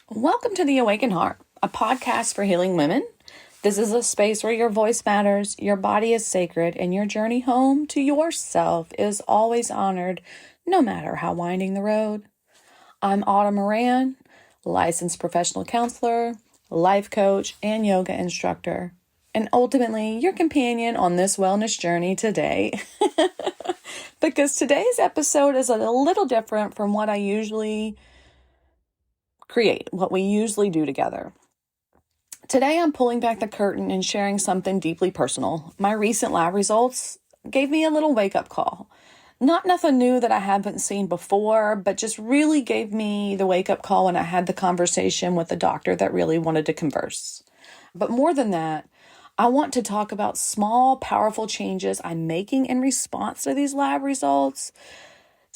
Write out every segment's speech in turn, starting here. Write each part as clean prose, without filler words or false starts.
Welcome to The Awakened Heart, a podcast for healing women. This is a space where your voice matters, your body is sacred, and your journey home to yourself is always honored, no matter how winding the road. I'm Autumn Moran, licensed professional counselor, life coach, and yoga instructor, and ultimately your companion on this wellness journey today. Because today's episode is a little different from what I usually create, what we usually do together. Today, I'm pulling back the curtain and sharing something deeply personal. My recent lab results gave me a little wake-up call. Not nothing new that I haven't seen before, but just really gave me the wake-up call when I had the conversation with the doctor that really wanted to converse. But more than that, I want to talk about small, powerful changes I'm making in response to these lab results.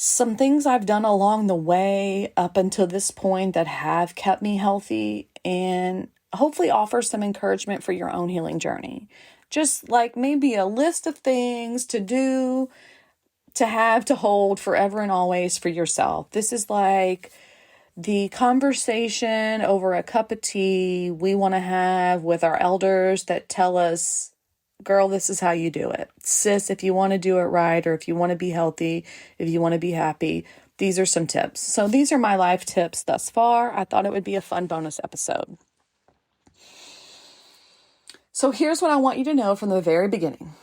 Some things I've done along the way up until this point that have kept me healthy and hopefully offer some encouragement for your own healing journey. Just like maybe a list of things to do, to have, to hold forever and always for yourself. This is like the conversation over a cup of tea we want to have with our elders that tell us, girl, this is how you do it. Sis, if you want to do it right, or if you want to be healthy, if you want to be happy, these are some tips. So these are my life tips thus far. I thought it would be a fun bonus episode. So here's what I want you to know from the very beginning.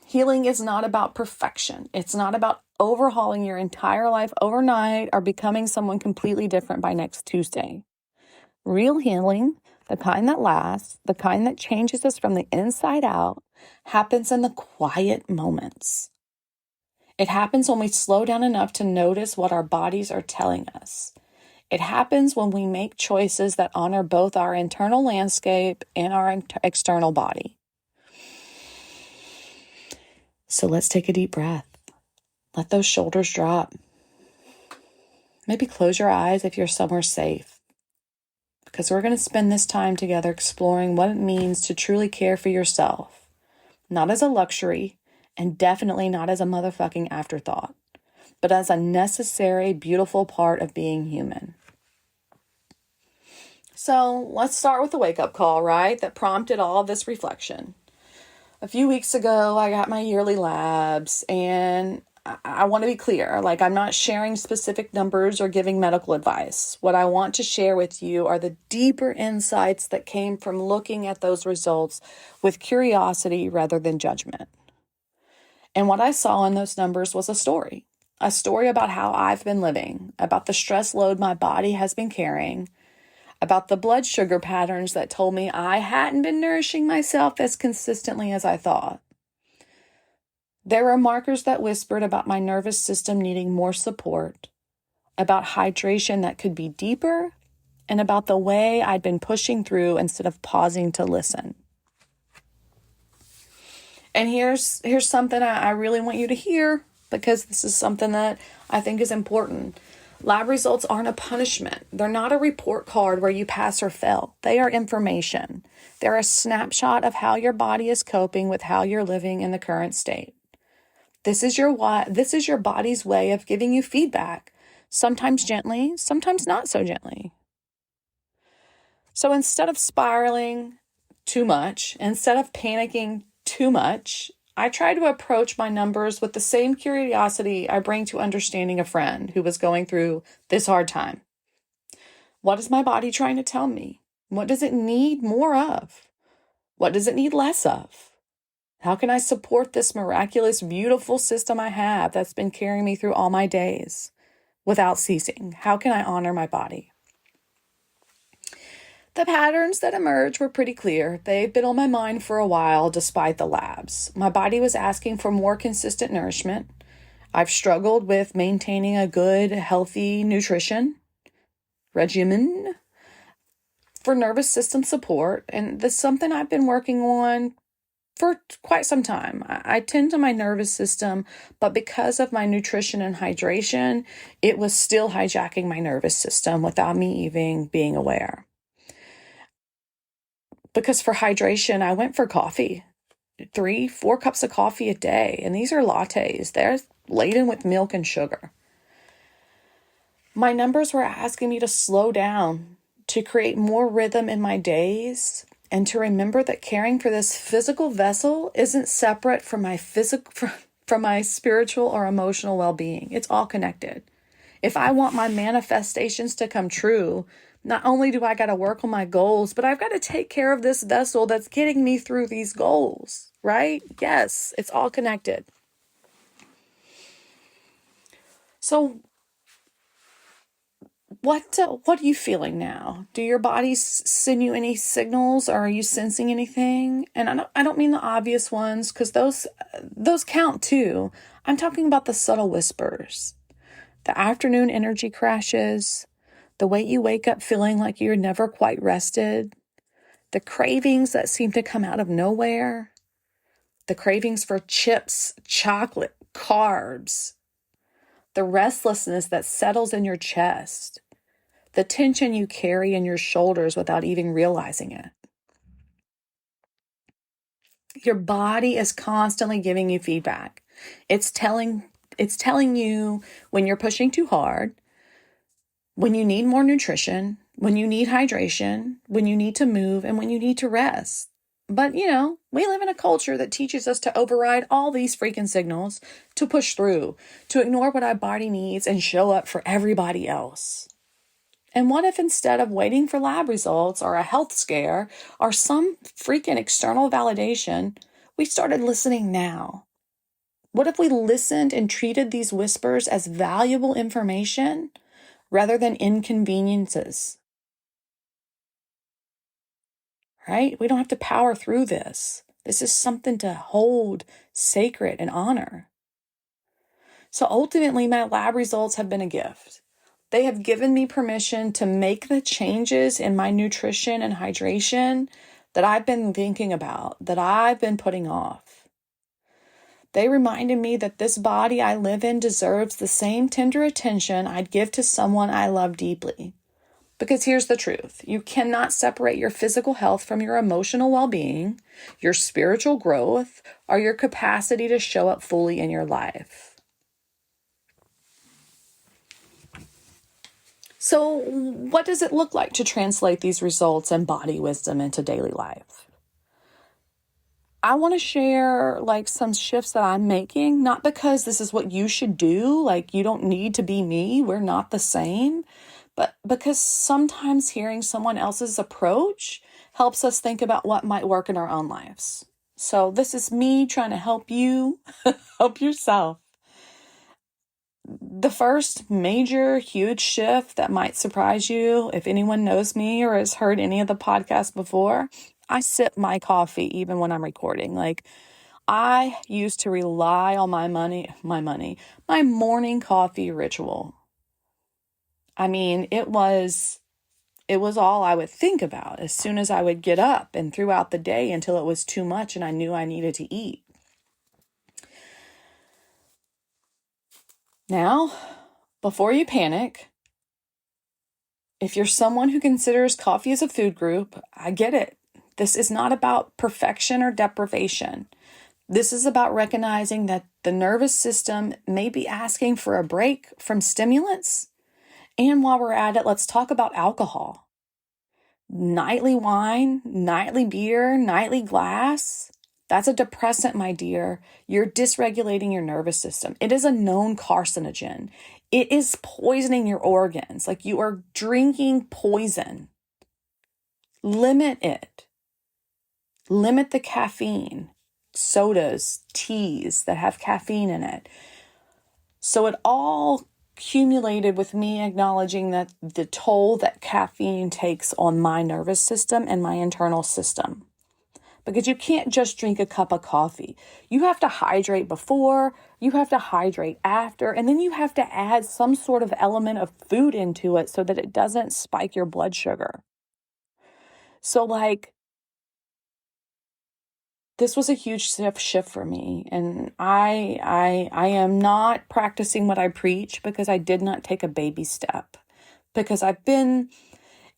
Healing is not about perfection. It's not about overhauling your entire life overnight or becoming someone completely different by next Tuesday. Real healing, the kind that lasts, the kind that changes us from the inside out, happens in the quiet moments. It happens when we slow down enough to notice what our bodies are telling us. It happens when we make choices that honor both our internal landscape and our external body. So let's take a deep breath. Let those shoulders drop. Maybe close your eyes if you're somewhere safe. Because we're going to spend this time together exploring what it means to truly care for yourself. Not as a luxury, and definitely not as a motherfucking afterthought, but as a necessary, beautiful part of being human. So let's start with the wake-up call, right? That prompted all of this reflection. A few weeks ago, I got my yearly labs, and I want to be clear, like I'm not sharing specific numbers or giving medical advice. What I want to share with you are the deeper insights that came from looking at those results with curiosity rather than judgment. And what I saw in those numbers was a story about how I've been living, about the stress load my body has been carrying, about the blood sugar patterns that told me I hadn't been nourishing myself as consistently as I thought. There were markers that whispered about my nervous system needing more support, about hydration that could be deeper, and about the way I'd been pushing through instead of pausing to listen. And here's something I really want you to hear, because this is something that I think is important. Lab results aren't a punishment. They're not a report card where you pass or fail. They are information. They're a snapshot of how your body is coping with how you're living in the current state. This is your body's way of giving you feedback, sometimes gently, sometimes not so gently. So instead of spiraling too much, instead of panicking too much, I try to approach my numbers with the same curiosity I bring to understanding a friend who was going through this hard time. What is my body trying to tell me? What does it need more of? What does it need less of? How can I support this miraculous, beautiful system I have that's been carrying me through all my days without ceasing? How can I honor my body? The patterns that emerged were pretty clear. They've been on my mind for a while despite the labs. My body was asking for more consistent nourishment. I've struggled with maintaining a good, healthy nutrition regimen for nervous system support, and this is something I've been working on for quite some time. I tend to my nervous system, but because of my nutrition and hydration, it was still hijacking my nervous system without me even being aware. Because for hydration, I went for coffee, 3-4 cups of coffee a day. And these are lattes. They're laden with milk and sugar. My numbers were asking me to slow down, to create more rhythm in my days, and to remember that caring for this physical vessel isn't separate from my from my spiritual or emotional well-being. It's all connected. If I want my manifestations to come true, not only do I got to work on my goals, but I've got to take care of this vessel that's getting me through these goals, right? Yes, it's all connected. So what are you feeling now? Do your bodies send you any signals, or are you sensing anything? And I don't mean the obvious ones, because those count too. I'm talking about the subtle whispers, the afternoon energy crashes, the way you wake up feeling like you're never quite rested, the cravings that seem to come out of nowhere, the cravings for chips, chocolate, carbs, the restlessness that settles in your chest, the tension you carry in your shoulders without even realizing it. Your body is constantly giving you feedback. It's telling you when you're pushing too hard, when you need more nutrition, when you need hydration, when you need to move, and when you need to rest. But, we live in a culture that teaches us to override all these freaking signals, to push through, to ignore what our body needs and show up for everybody else. And what if instead of waiting for lab results or a health scare or some freaking external validation, we started listening now? What if we listened and treated these whispers as valuable information rather than inconveniences? Right? We don't have to power through this. This is something to hold sacred and honor. So ultimately, my lab results have been a gift. They have given me permission to make the changes in my nutrition and hydration that I've been thinking about, that I've been putting off. They reminded me that this body I live in deserves the same tender attention I'd give to someone I love deeply. Because here's the truth. You cannot separate your physical health from your emotional well-being, your spiritual growth, or your capacity to show up fully in your life. So what does it look like to translate these results and body wisdom into daily life? I want to share some shifts that I'm making, not because this is what you should do. You don't need to be me. We're not the same. But because sometimes hearing someone else's approach helps us think about what might work in our own lives. So this is me trying to help you help yourself. The first major, huge shift that might surprise you, if anyone knows me or has heard any of the podcasts before, I sip my coffee even when I'm recording. I used to rely on my morning coffee ritual. I mean, it was all I would think about as soon as I would get up and throughout the day until it was too much and I knew I needed to eat. Now, before you panic, if you're someone who considers coffee as a food group, I get it. This is not about perfection or deprivation. This is about recognizing that the nervous system may be asking for a break from stimulants. And while we're at it, let's talk about alcohol. Nightly wine, nightly beer, nightly glass. That's a depressant, my dear. You're dysregulating your nervous system. It is a known carcinogen. It is poisoning your organs. You are drinking poison. Limit it. Limit the caffeine. Sodas, teas that have caffeine in it. So it all accumulated with me acknowledging that the toll that caffeine takes on my nervous system and my internal system. Because you can't just drink a cup of coffee. You have to hydrate before, you have to hydrate after, and then you have to add some sort of element of food into it so that it doesn't spike your blood sugar. So this was a huge shift for me. And I am not practicing what I preach because I did not take a baby step. Because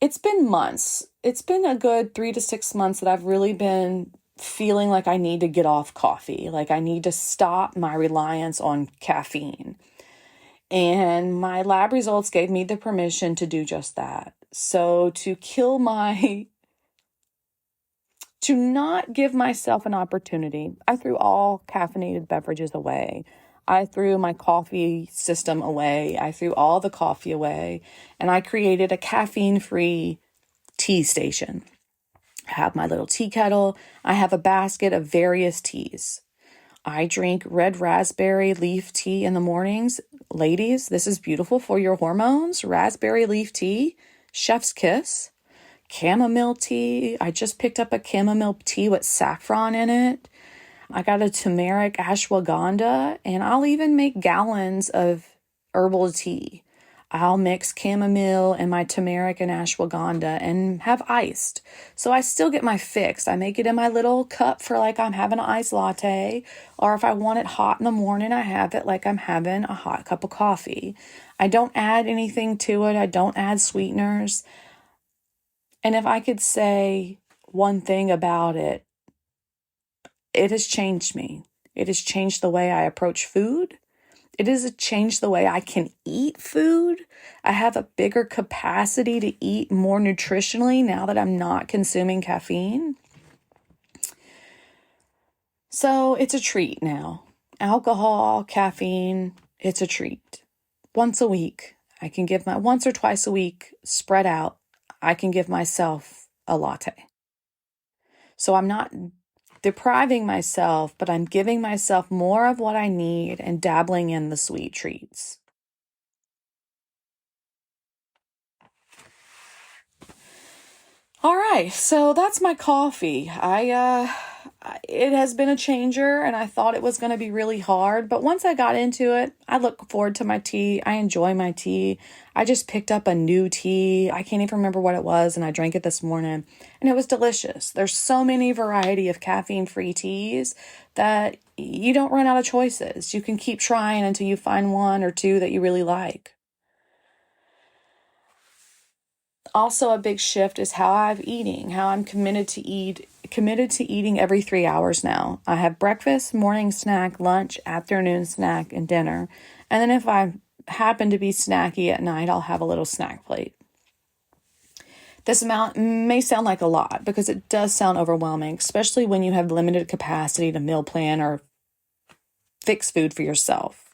it's been months. It's been a good 3 to 6 months that I've really been feeling like I need to get off coffee. I need to stop my reliance on caffeine. And my lab results gave me the permission to do just that. So to not give myself an opportunity, I threw all caffeinated beverages away. I threw my coffee system away. I threw all the coffee away. And I created a caffeine-free tea station. I have my little tea kettle. I have a basket of various teas. I drink red raspberry leaf tea in the mornings. Ladies, this is beautiful for your hormones. Raspberry leaf tea, chef's kiss. Chamomile tea. I just picked up a chamomile tea with saffron in it. I got a turmeric ashwagandha, and I'll even make gallons of herbal tea. I'll mix chamomile and my turmeric and ashwagandha and have iced. So I still get my fix. I make it in my little cup for like I'm having an iced latte, or if I want it hot in the morning, I have it like I'm having a hot cup of coffee. I don't add anything to it. I don't add sweeteners. And if I could say one thing about it, it has changed me. It has changed the way I approach food. It has changed the way I can eat food. I have a bigger capacity to eat more nutritionally now that I'm not consuming caffeine. So it's a treat now. Alcohol, caffeine, it's a treat. Once a week, once or twice a week, spread out, I can give myself a latte. So I'm not depriving myself, but I'm giving myself more of what I need and dabbling in the sweet treats. All right, so that's my coffee. It has been a changer, and I thought it was going to be really hard, but once I got into it, I look forward to my tea. I enjoy my tea. I just picked up a new tea. I can't even remember what it was, and I drank it this morning, and it was delicious. There's so many variety of caffeine-free teas that you don't run out of choices. You can keep trying until you find one or two that you really like. Also, a big shift is how I'm committed to eating every 3 hours now. I have breakfast, morning snack, lunch, afternoon snack, and dinner. And then if I happen to be snacky at night, I'll have a little snack plate. This amount may sound like a lot because it does sound overwhelming, especially when you have limited capacity to meal plan or fix food for yourself.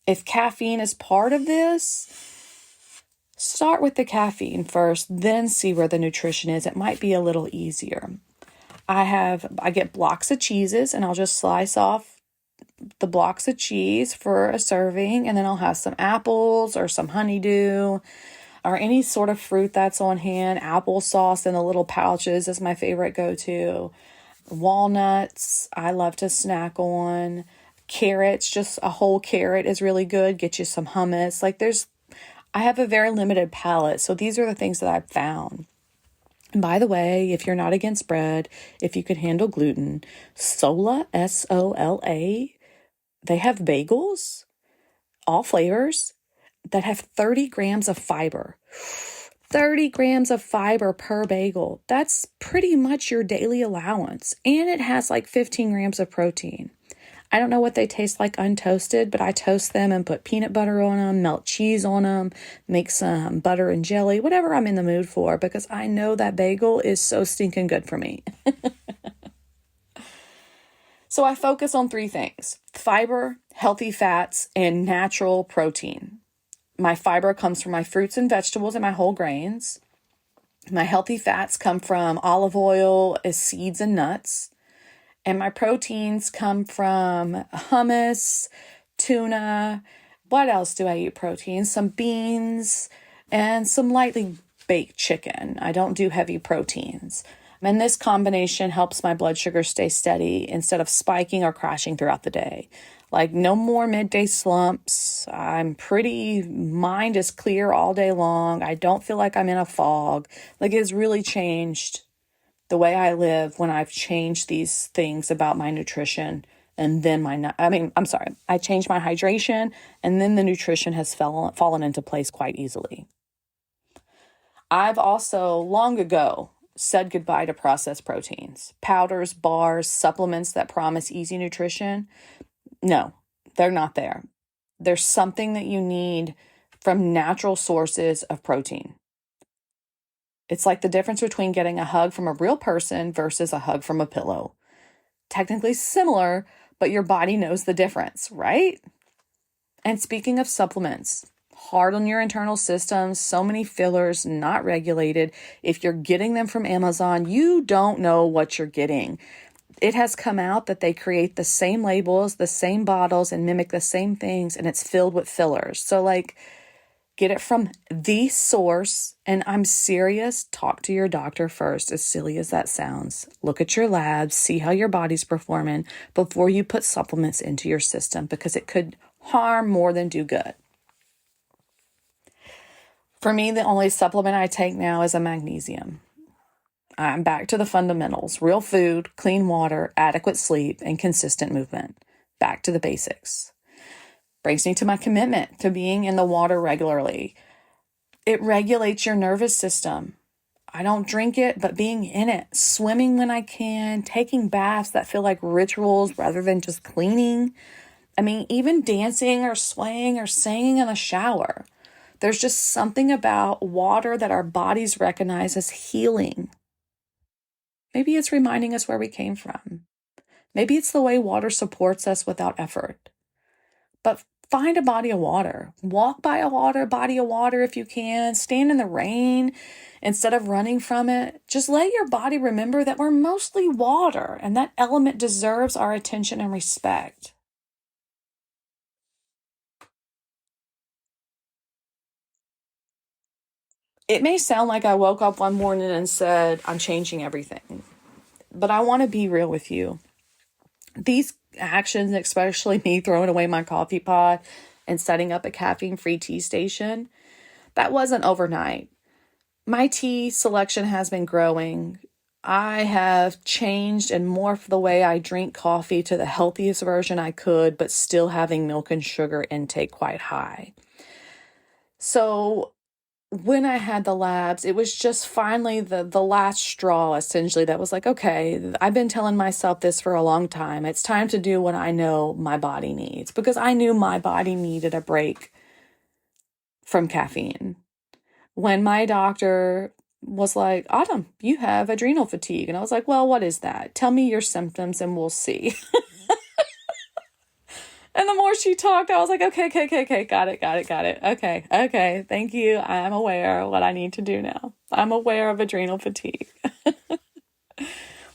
If caffeine is part of this, start with the caffeine first, then see where the nutrition is. It might be a little easier. I get blocks of cheeses, and I'll just slice off the blocks of cheese for a serving, and then I'll have some apples or some honeydew or any sort of fruit that's on hand. Applesauce in the little pouches is my favorite go-to. Walnuts, I love to snack on. Carrots, just a whole carrot is really good. Get you some hummus. I have a very limited palate, so these are the things that I've found. And by the way, if you're not against bread, if you can handle gluten, Sola, Sola, they have bagels, all flavors, that have 30 grams of fiber. 30 grams of fiber per bagel. That's pretty much your daily allowance. And it has like 15 grams of protein. I don't know what they taste like untoasted, but I toast them and put peanut butter on them, melt cheese on them, make some butter and jelly, whatever I'm in the mood for, because I know that bagel is so stinking good for me. So I focus on 3 things: fiber, healthy fats, and natural protein. My fiber comes from my fruits and vegetables and my whole grains. My healthy fats come from olive oil, seeds, and nuts. And my proteins come from hummus, tuna. What else do I eat protein? Some beans and some lightly baked chicken. I don't do heavy proteins. And this combination helps my blood sugar stay steady instead of spiking or crashing throughout the day. Like no more midday slumps. Mind is clear all day long. I don't feel like I'm in a fog. Like it's really changed the way I live when I've changed these things about my nutrition. And then I changed my hydration, and then the nutrition has fallen into place quite easily. I've also long ago said goodbye to processed proteins, powders, bars, supplements that promise easy nutrition. No, they're not there. There's something that you need from natural sources of protein. It's like the difference between getting a hug from a real person versus a hug from a pillow. Technically similar, but your body knows the difference, right? And speaking of supplements, hard on your internal systems, so many fillers, not regulated. If you're getting them from Amazon, you don't know what you're getting. It has come out that they create the same labels, the same bottles, and mimic the same things, and it's filled with fillers. So, get it from the source. And I'm serious, talk to your doctor first, as silly as that sounds. Look at your labs, see how your body's performing before you put supplements into your system, because it could harm more than do good. For me, the only supplement I take now is a magnesium. I'm back to the fundamentals: real food, clean water, adequate sleep, and consistent movement. Back to the basics. Brings me to my commitment to being in the water regularly. It regulates your nervous system. I don't drink it, but being in it, swimming when I can, taking baths that feel like rituals rather than just cleaning. I mean, even dancing or swaying or singing in the shower. There's just something about water that our bodies recognize as healing. Maybe it's reminding us where we came from. Maybe it's the way water supports us without effort. But find a body of water. Walk by a body of water if you can. Stand in the rain instead of running from it. Just let your body remember that we're mostly water, and that element deserves our attention and respect. It may sound like I woke up one morning and said, I'm changing everything. But I want to be real with you. These actions, especially me throwing away my coffee pot and setting up a caffeine-free tea station, that wasn't overnight. My tea selection has been growing. I have changed and morphed the way I drink coffee to the healthiest version I could, but still having milk and sugar intake quite high. So when I had the labs, it was just finally the last straw, essentially, that was like, okay, I've been telling myself this for a long time. It's time to do what I know my body needs, because I knew my body needed a break from caffeine. When my doctor was like, Autumn, you have adrenal fatigue. And I was like, well, what is that? Tell me your symptoms and we'll see. And the more she talked, I was like, okay, got it. Okay, thank you. I'm aware of what I need to do now. I'm aware of adrenal fatigue.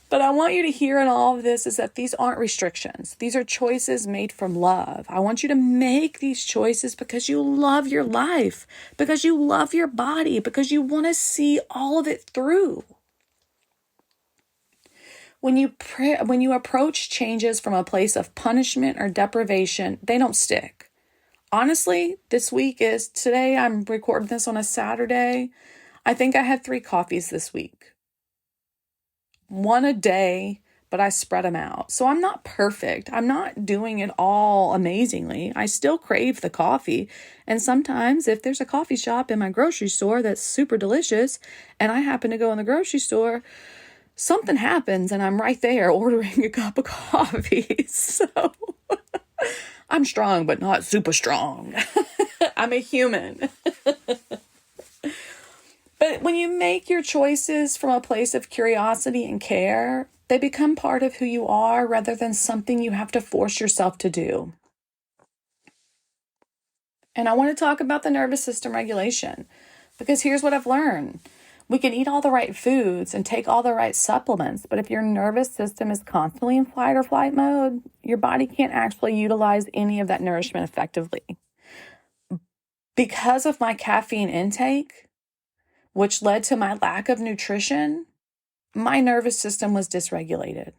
But I want you to hear in all of this is that these aren't restrictions. These are choices made from love. I want you to make these choices because you love your life, because you love your body, because you want to see all of it through. When you approach changes from a place of punishment or deprivation, they don't stick. Honestly, today I'm recording this on a Saturday. I think I had 3 coffees this week. 1 a day, but I spread them out. So I'm not perfect. I'm not doing it all amazingly. I still crave the coffee. And sometimes if there's a coffee shop in my grocery store that's super delicious and I happen to go in the grocery store, something happens and I'm right there ordering a cup of coffee. So I'm strong, but not super strong. I'm a human. But when you make your choices from a place of curiosity and care, they become part of who you are rather than something you have to force yourself to do. And I want to talk about the nervous system regulation, because here's what I've learned. We can eat all the right foods and take all the right supplements, but if your nervous system is constantly in fight or flight mode, your body can't actually utilize any of that nourishment effectively. Because of my caffeine intake, which led to my lack of nutrition, my nervous system was dysregulated.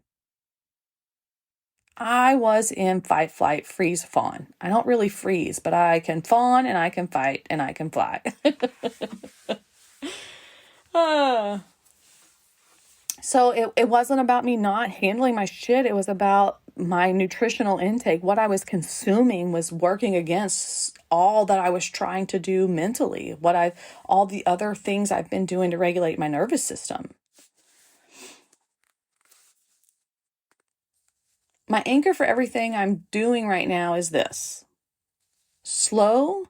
I was in fight, flight, freeze, fawn. I don't really freeze, but I can fawn and I can fight and I can fly. So it wasn't about me not handling my shit. It was about my nutritional intake. What I was consuming was working against all that I was trying to do mentally, all the other things I've been doing to regulate my nervous system. My anchor for everything I'm doing right now is this. Slow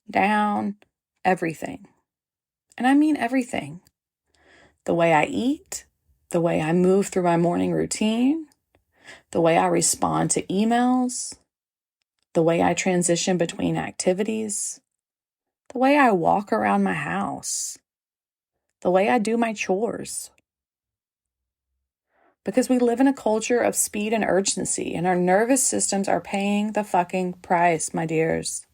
down everything. And I mean everything. The way I eat, the way I move through my morning routine, the way I respond to emails, the way I transition between activities, the way I walk around my house, the way I do my chores. Because we live in a culture of speed and urgency, and our nervous systems are paying the fucking price, my dears.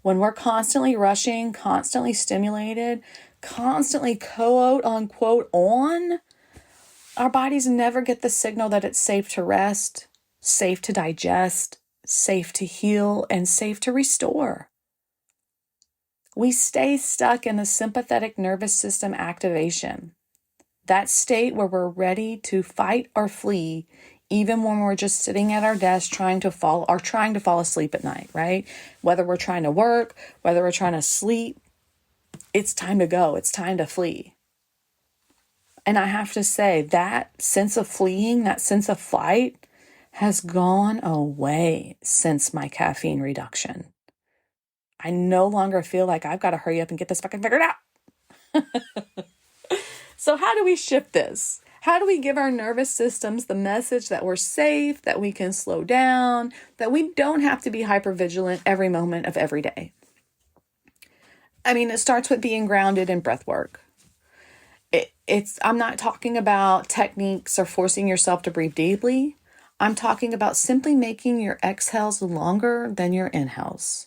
When we're constantly rushing, constantly stimulated, constantly quote unquote on, our bodies never get the signal that it's safe to rest, safe to digest, safe to heal, and safe to restore. We stay stuck in the sympathetic nervous system activation, that state where we're ready to fight or flee, even when we're just sitting at our desk trying to fall asleep at night, right? Whether we're trying to work, whether we're trying to sleep, it's time to go. It's time to flee. And I have to say, that sense of fleeing, that sense of flight has gone away since my caffeine reduction. I no longer feel like I've got to hurry up and get this fucking figured out. So how do we shift this? How do we give our nervous systems the message that we're safe, that we can slow down, that we don't have to be hypervigilant every moment of every day? I mean, it starts with being grounded in breath work. I'm not talking about techniques or forcing yourself to breathe deeply. I'm talking about simply making your exhales longer than your inhales.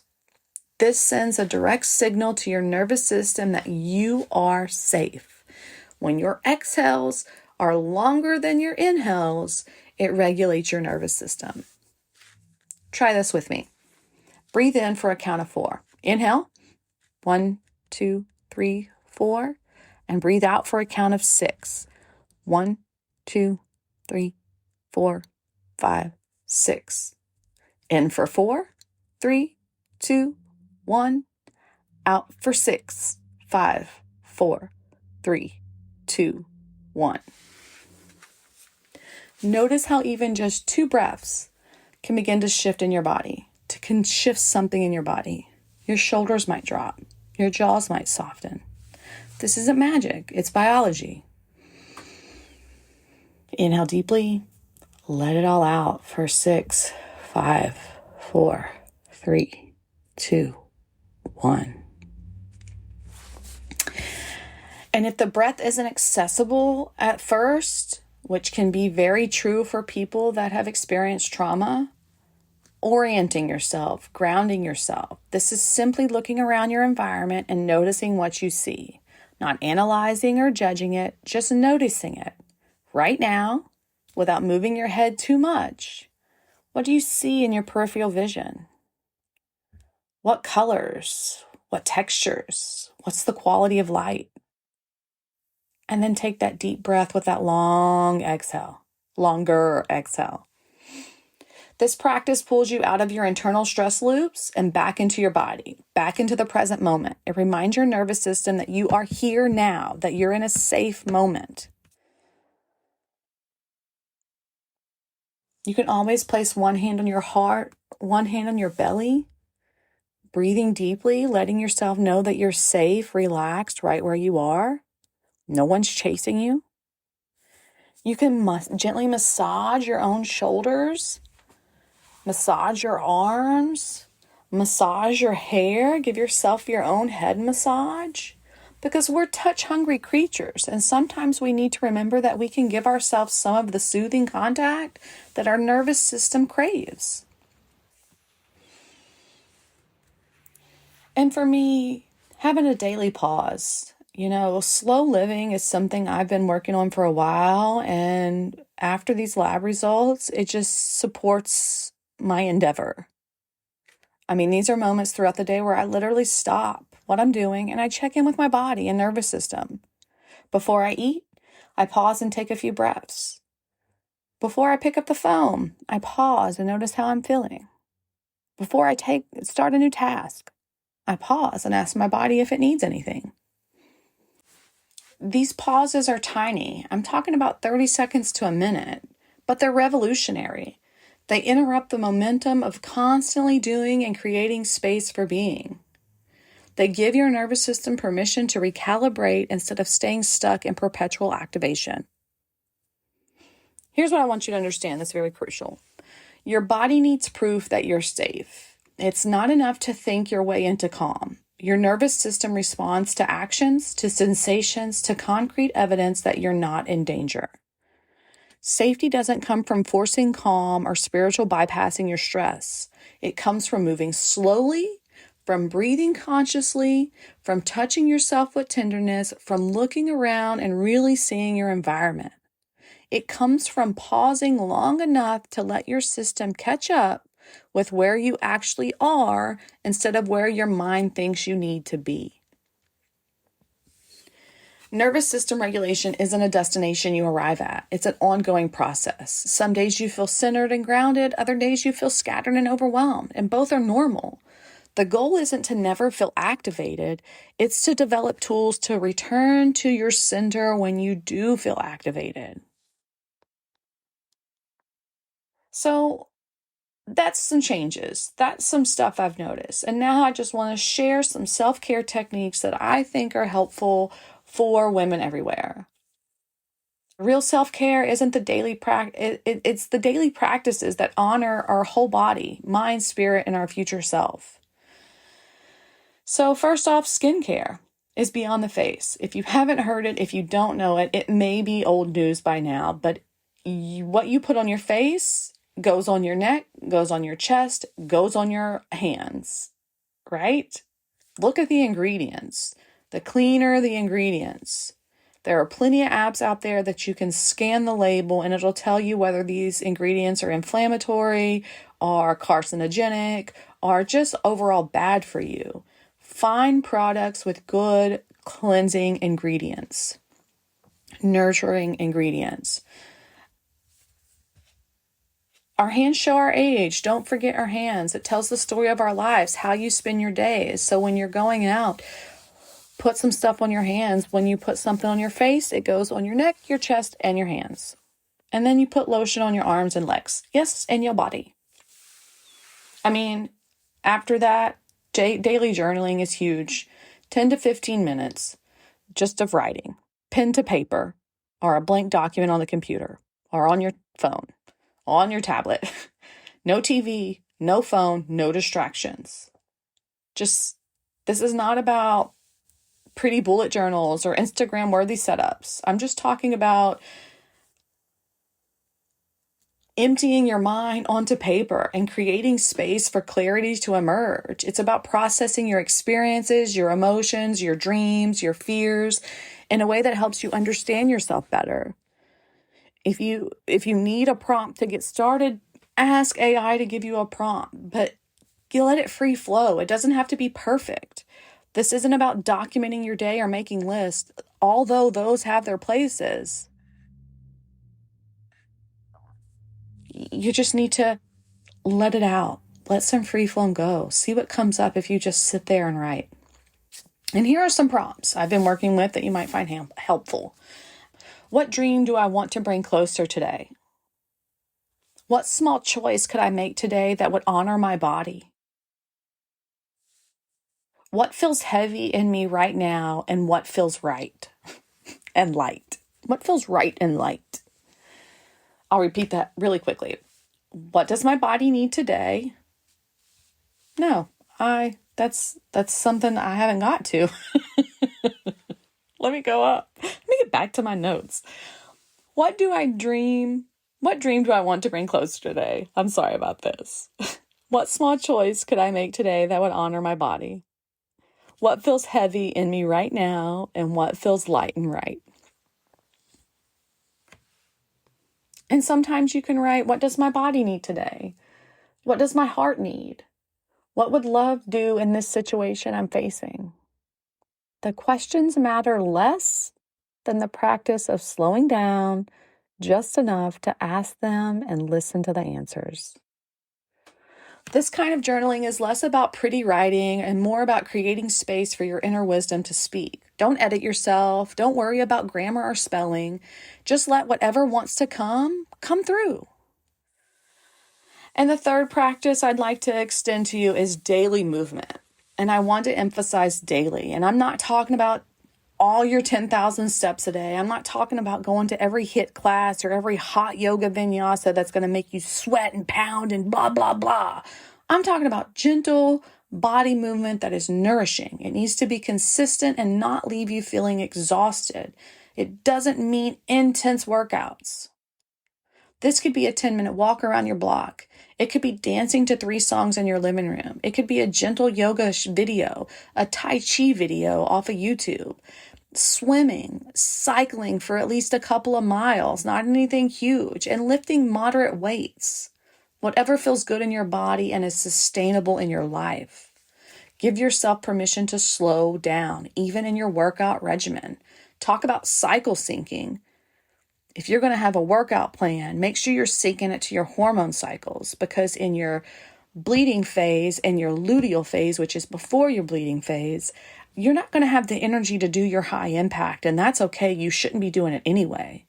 This sends a direct signal to your nervous system that you are safe. When your exhales are longer than your inhales, it regulates your nervous system. Try this with me. Breathe in for a count of 4. Inhale, 1, 2, 3, 4, and breathe out for a count of 6. 1, 2, 3, 4, 5, 6. In for 4, 3, 2, 1. Out for 6, 5, 4, 3, 2, 1. Notice how even just 2 breaths can begin to shift in your body, can shift something in your body. Your shoulders might drop. Your jaws might soften. This isn't magic. It's biology. Inhale deeply. Let it all out for 6, 5, 4, 3, 2, 1. And if the breath isn't accessible at first, which can be very true for people that have experienced trauma, orienting yourself, grounding yourself. This is simply looking around your environment and noticing what you see, not analyzing or judging it, just noticing it. Right now, without moving your head too much, what do you see in your peripheral vision? What colors? What textures? What's the quality of light? And then take that deep breath with that longer exhale. This practice pulls you out of your internal stress loops and back into your body, back into the present moment. It reminds your nervous system that you are here now, that you're in a safe moment. You can always place one hand on your heart, one hand on your belly, breathing deeply, letting yourself know that you're safe, relaxed, right where you are. No one's chasing you. You can gently massage your own shoulders, massage your arms, massage your hair, give yourself your own head massage. Because we're touch-hungry creatures, and sometimes we need to remember that we can give ourselves some of the soothing contact that our nervous system craves. And for me, having a daily pause. Slow living is something I've been working on for a while, and after these lab results, it just supports my endeavor. I mean, these are moments throughout the day where I literally stop what I'm doing and I check in with my body and nervous system. Before I eat, I pause and take a few breaths. Before I pick up the phone, I pause and notice how I'm feeling. Before I start a new task, I pause and ask my body if it needs anything. These pauses are tiny. I'm talking about 30 seconds to a minute, but they're revolutionary. They interrupt the momentum of constantly doing and creating space for being. They give your nervous system permission to recalibrate instead of staying stuck in perpetual activation. Here's what I want you to understand that's very crucial. Your body needs proof that you're safe. It's not enough to think your way into calm. Your nervous system responds to actions, to sensations, to concrete evidence that you're not in danger. Safety doesn't come from forcing calm or spiritual bypassing your stress. It comes from moving slowly, from breathing consciously, from touching yourself with tenderness, from looking around and really seeing your environment. It comes from pausing long enough to let your system catch up with where you actually are instead of where your mind thinks you need to be. Nervous system regulation isn't a destination you arrive at. It's an ongoing process. Some days you feel centered and grounded, other days you feel scattered and overwhelmed, and both are normal. The goal isn't to never feel activated. It's to develop tools to return to your center when you do feel activated. So that's some changes. That's some stuff I've noticed. And now I just want to share some self-care techniques that I think are helpful for women everywhere. Real self-care isn't the daily practice. It's the daily practices that honor our whole body, mind, spirit, and our future self. So first off, skincare is beyond the face. If you haven't heard it, if you don't know it, it may be old news by now, but what you put on your face goes on your neck, goes on your chest, goes on your hands, right? Look at the ingredients. The cleaner the ingredients. There are plenty of apps out there that you can scan the label and it'll tell you whether these ingredients are inflammatory, or carcinogenic, or just overall bad for you. Find products with good cleansing ingredients, nurturing ingredients. Our hands show our age. Don't forget our hands. It tells the story of our lives, how you spend your days. So when you're going out, put some stuff on your hands. When you put something on your face, it goes on your neck, your chest, and your hands. And then you put lotion on your arms and legs. Yes, and your body. I mean, after that, daily journaling is huge. 10 to 15 minutes just of writing, pen to paper, or a blank document on the computer, or on your phone, on your tablet. No TV, no phone, no distractions. This is not about pretty bullet journals or Instagram worthy setups. I'm just talking about emptying your mind onto paper and creating space for clarity to emerge. It's about processing your experiences, your emotions, your dreams, your fears in a way that helps you understand yourself better. If you need a prompt to get started, ask AI to give you a prompt, but you let it free flow. It doesn't have to be perfect. This isn't about documenting your day or making lists, although those have their places. You just need to let it out. Let some free flow go. See what comes up if you just sit there and write. And here are some prompts I've been working with that you might find helpful. What dream do I want to bring closer today? What small choice could I make today that would honor my body? What feels heavy in me right now and what feels right and light? What feels right and light? I'll repeat that really quickly. What does my body need today? No, that's something I haven't got to. Let me go up. Let me get back to my notes. What do I dream? What dream do I want to bring closer today? I'm sorry about this. What small choice could I make today that would honor my body? What feels heavy in me right now and what feels light and right? And sometimes you can write, what does my body need today? What does my heart need? What would love do in this situation I'm facing? The questions matter less than the practice of slowing down just enough to ask them and listen to the answers. This kind of journaling is less about pretty writing and more about creating space for your inner wisdom to speak. Don't edit yourself. Don't worry about grammar or spelling. Just let whatever wants to come through. And the third practice I'd like to extend to you is daily movement. And I want to emphasize daily. And I'm not talking about all your 10,000 steps a day. I'm not talking about going to every HIIT class or every hot yoga vinyasa that's going to make you sweat and pound and blah, blah, blah. I'm talking about gentle body movement that is nourishing. It needs to be consistent and not leave you feeling exhausted. It doesn't mean intense workouts. This could be a 10-minute walk around your block. It could be dancing to 3 songs in your living room. It could be a gentle yoga video, a Tai Chi video off of YouTube, swimming, cycling for at least a couple of miles, not anything huge, and lifting moderate weights. Whatever feels good in your body and is sustainable in your life. Give yourself permission to slow down, even in your workout regimen. Talk about cycle syncing. If you're going to have a workout plan, make sure you're syncing it to your hormone cycles, because in your bleeding phase and your luteal phase, which is before your bleeding phase, you're not going to have the energy to do your high impact, and that's okay. You shouldn't be doing it anyway.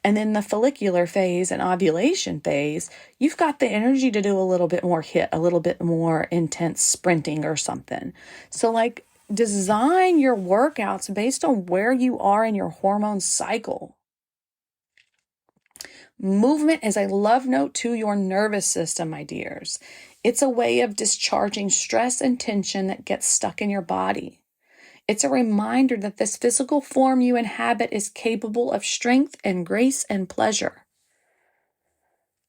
And then the follicular phase and ovulation phase, you've got the energy to do a little bit more HIIT, a little bit more intense sprinting or something. So design your workouts based on where you are in your hormone cycle. Movement is a love note to your nervous system, my dears. It's a way of discharging stress and tension that gets stuck in your body. It's a reminder that this physical form you inhabit is capable of strength and grace and pleasure.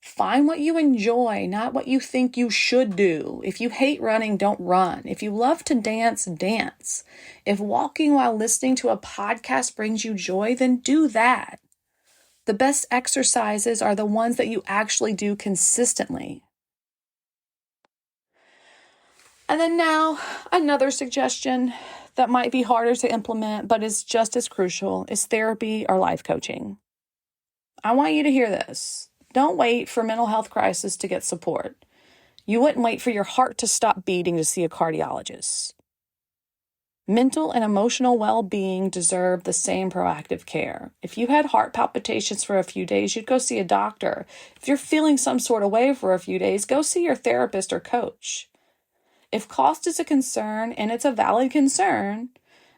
Find what you enjoy, not what you think you should do. If you hate running, don't run. If you love to dance, dance. If walking while listening to a podcast brings you joy, then do that. The best exercises are the ones that you actually do consistently. And then now, another suggestion that might be harder to implement, but is just as crucial, is therapy or life coaching. I want you to hear this. Don't wait for mental health crisis to get support. You wouldn't wait for your heart to stop beating to see a cardiologist. Mental and emotional well-being deserve the same proactive care. If you had heart palpitations for a few days, you'd go see a doctor. If you're feeling some sort of way for a few days, go see your therapist or coach. If cost is a concern, and it's a valid concern,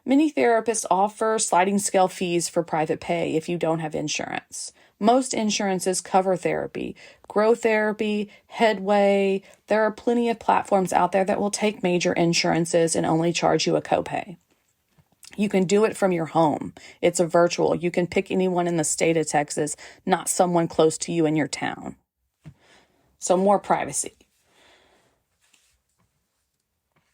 many therapists offer sliding scale fees for private pay if you don't have insurance. Most insurances cover therapy, Grow Therapy, Headway. There are plenty of platforms out there that will take major insurances and only charge you a copay. You can do it from your home. It's a virtual. You can pick anyone in the state of Texas, not someone close to you in your town. So more privacy.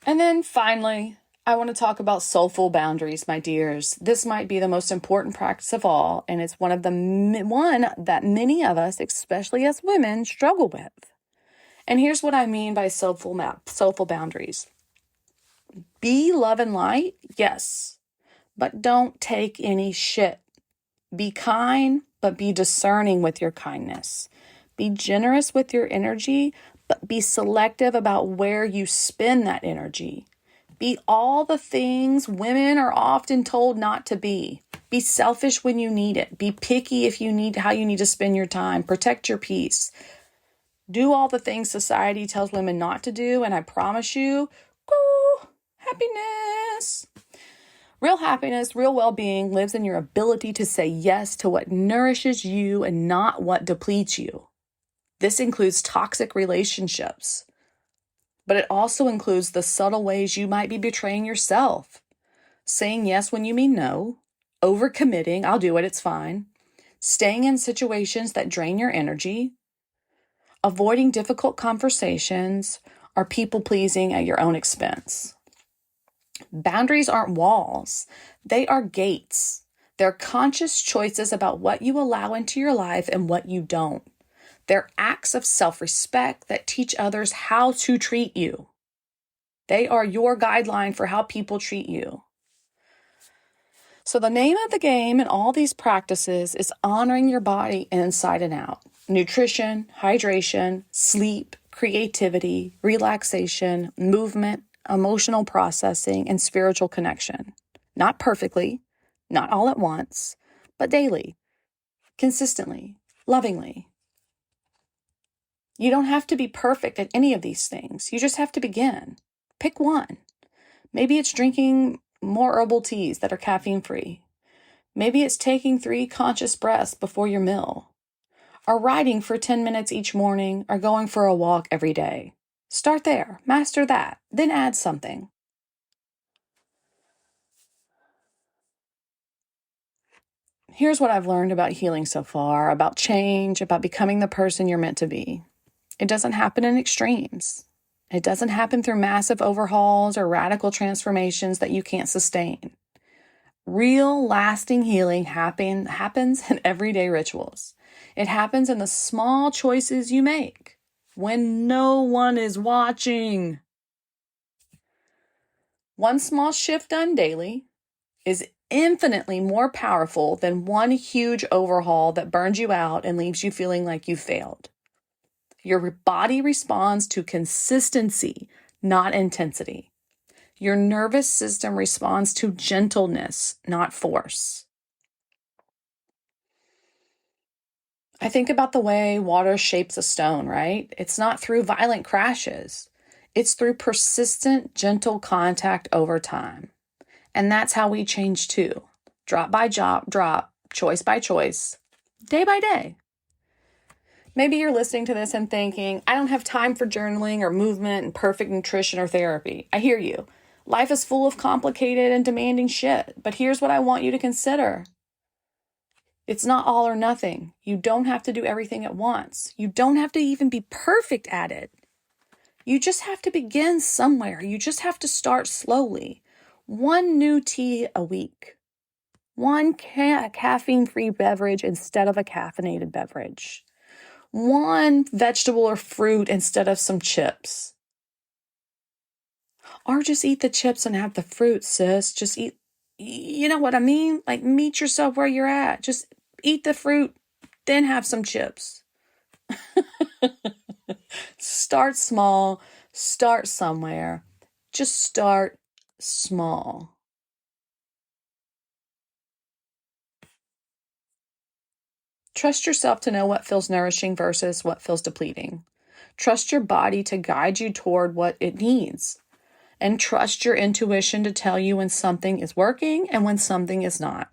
And then finally, I want to talk about soulful boundaries, my dears. This might be the most important practice of all, and it's one that many of us, especially as women, struggle with. And here's what I mean by soulful boundaries. Be love and light, yes, but don't take any shit. Be kind, but be discerning with your kindness. Be generous with your energy, but be selective about where you spend that energy. Be all the things women are often told not to be. Be selfish when you need it. Be picky how you need to spend your time. Protect your peace. Do all the things society tells women not to do, and I promise you, happiness. Real happiness, real well-being lives in your ability to say yes to what nourishes you and not what depletes you. This includes toxic relationships. But it also includes the subtle ways you might be betraying yourself. Saying yes when you mean no. Overcommitting, I'll do it, it's fine. Staying in situations that drain your energy. Avoiding difficult conversations, or people-pleasing at your own expense. Boundaries aren't walls. They are gates. They're conscious choices about what you allow into your life and what you don't. They're acts of self-respect that teach others how to treat you. They are your guideline for how people treat you. So the name of the game in all these practices is honoring your body inside and out. Nutrition, hydration, sleep, creativity, relaxation, movement, emotional processing, and spiritual connection. Not perfectly, not all at once, but daily, consistently, lovingly. You don't have to be perfect at any of these things. You just have to begin. Pick one. Maybe it's drinking more herbal teas that are caffeine-free. Maybe it's taking 3 conscious breaths before your meal, or writing for 10 minutes each morning, or going for a walk every day. Start there, master that, then add something. Here's what I've learned about healing so far, about change, about becoming the person you're meant to be. It doesn't happen in extremes. It doesn't happen through massive overhauls or radical transformations that you can't sustain. Real, lasting healing happens in everyday rituals. It happens in the small choices you make when no one is watching. One small shift done daily is infinitely more powerful than one huge overhaul that burns you out and leaves you feeling like you failed. Your body responds to consistency, not intensity. Your nervous system responds to gentleness, not force. I think about the way water shapes a stone, right? It's not through violent crashes. It's through persistent, gentle contact over time. And that's how we change too. Drop by drop, choice by choice, day by day. Maybe you're listening to this and thinking, I don't have time for journaling or movement and perfect nutrition or therapy. I hear you. Life is full of complicated and demanding shit. But here's what I want you to consider. It's not all or nothing. You don't have to do everything at once. You don't have to even be perfect at it. You just have to begin somewhere. You just have to start slowly. One new tea a week. One caffeine-free beverage instead of a caffeinated beverage. One vegetable or fruit instead of some chips. Or just eat the chips and have the fruit, sis. Just eat, you know what I mean? Like, meet yourself where you're at. Just eat the fruit, then have some chips. Start small, start somewhere. Just start small. Trust yourself to know what feels nourishing versus what feels depleting. Trust your body to guide you toward what it needs. And trust your intuition to tell you when something is working and when something is not.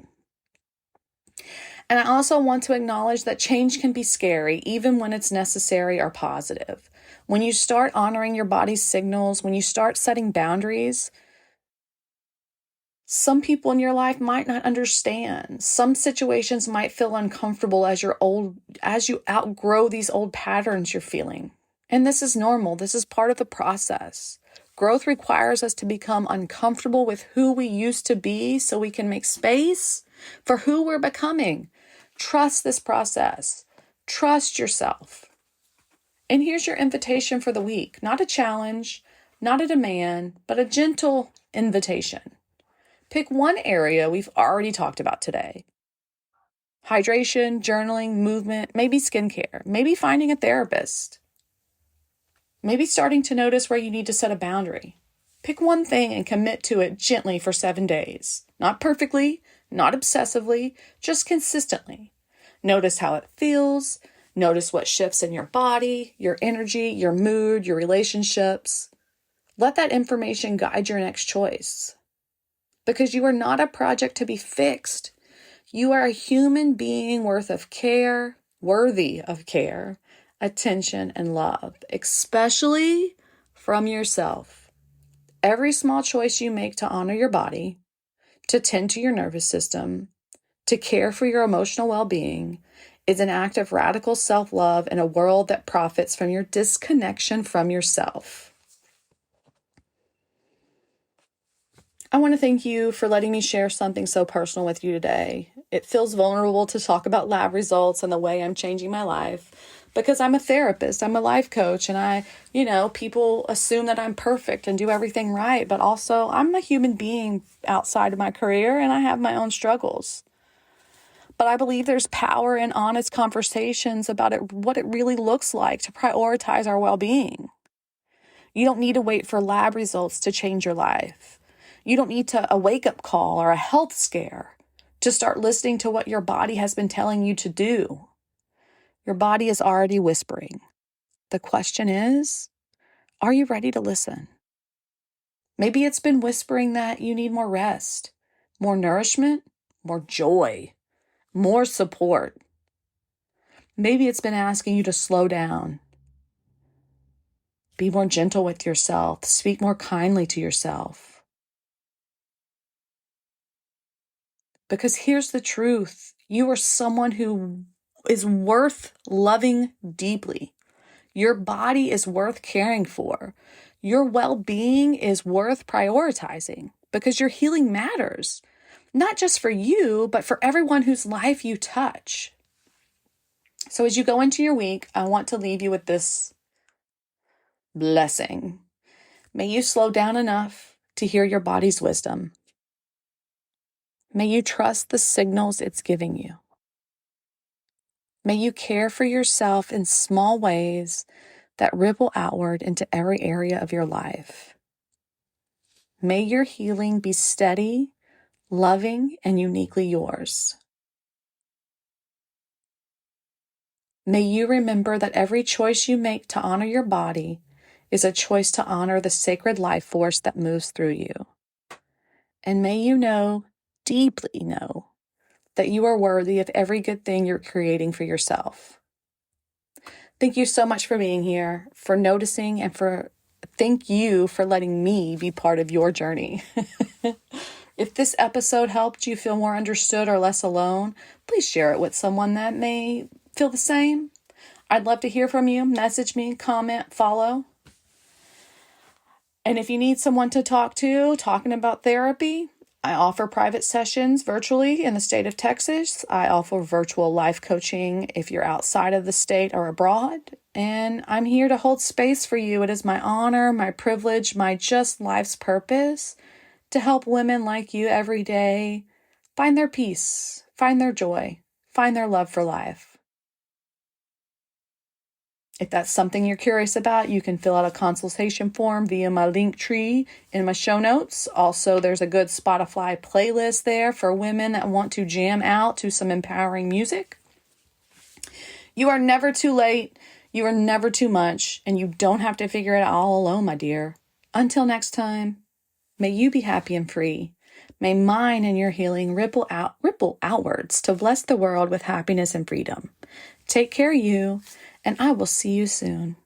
And I also want to acknowledge that change can be scary, even when it's necessary or positive. When you start honoring your body's signals, when you start setting boundaries, some people in your life might not understand. Some situations might feel uncomfortable as you outgrow these old patterns you're feeling. And this is normal. This is part of the process. Growth requires us to become uncomfortable with who we used to be so we can make space for who we're becoming. Trust this process. Trust yourself. And here's your invitation for the week. Not a challenge, not a demand, but a gentle invitation. Pick one area we've already talked about today. Hydration, journaling, movement, maybe skincare, maybe finding a therapist. Maybe starting to notice where you need to set a boundary. Pick one thing and commit to it gently for 7 days. Not perfectly, not obsessively, just consistently. Notice how it feels. Notice what shifts in your body, your energy, your mood, your relationships. Let that information guide your next choice. Because you are not a project to be fixed. You are a human being worthy of care, attention, and love, especially from yourself. Every small choice you make to honor your body, to tend to your nervous system, to care for your emotional well-being is an act of radical self-love in a world that profits from your disconnection from yourself. I want to thank you for letting me share something so personal with you today. It feels vulnerable to talk about lab results and the way I'm changing my life because I'm a therapist, I'm a life coach, and people assume that I'm perfect and do everything right, but also I'm a human being outside of my career and I have my own struggles. But I believe there's power in honest conversations about what it really looks like to prioritize our well-being. You don't need to wait for lab results to change your life. You don't need a wake-up call or a health scare to start listening to what your body has been telling you to do. Your body is already whispering. The question is, are you ready to listen? Maybe it's been whispering that you need more rest, more nourishment, more joy, more support. Maybe it's been asking you to slow down, be more gentle with yourself, speak more kindly to yourself. Because here's the truth. You are someone who is worth loving deeply. Your body is worth caring for. Your well-being is worth prioritizing because your healing matters, not just for you, but for everyone whose life you touch. So as you go into your week, I want to leave you with this blessing. May you slow down enough to hear your body's wisdom. May you trust the signals it's giving you. May you care for yourself in small ways that ripple outward into every area of your life. May your healing be steady, loving, and uniquely yours. May you remember that every choice you make to honor your body is a choice to honor the sacred life force that moves through you. And may you know, deeply know, that you are worthy of every good thing you're creating for yourself. Thank you so much for being here, for noticing, and thank you for letting me be part of your journey. If this episode helped you feel more understood or less alone, please share it with someone that may feel the same. I'd love to hear from you. Message me, comment, follow. And if you need someone to talk to, talking about therapy, I offer private sessions virtually in the state of Texas. I offer virtual life coaching if you're outside of the state or abroad. And I'm here to hold space for you. It is my honor, my privilege, my just life's purpose to help women like you every day find their peace, find their joy, find their love for life. If that's something you're curious about, you can fill out a consultation form via my link tree in my show notes. Also, there's a good Spotify playlist there for women that want to jam out to some empowering music. You are never too late. You are never too much, and you don't have to figure it out all alone, my dear. Until next time, may you be happy and free. May mine and your healing ripple outwards to bless the world with happiness and freedom. Take care, you, and I will see you soon.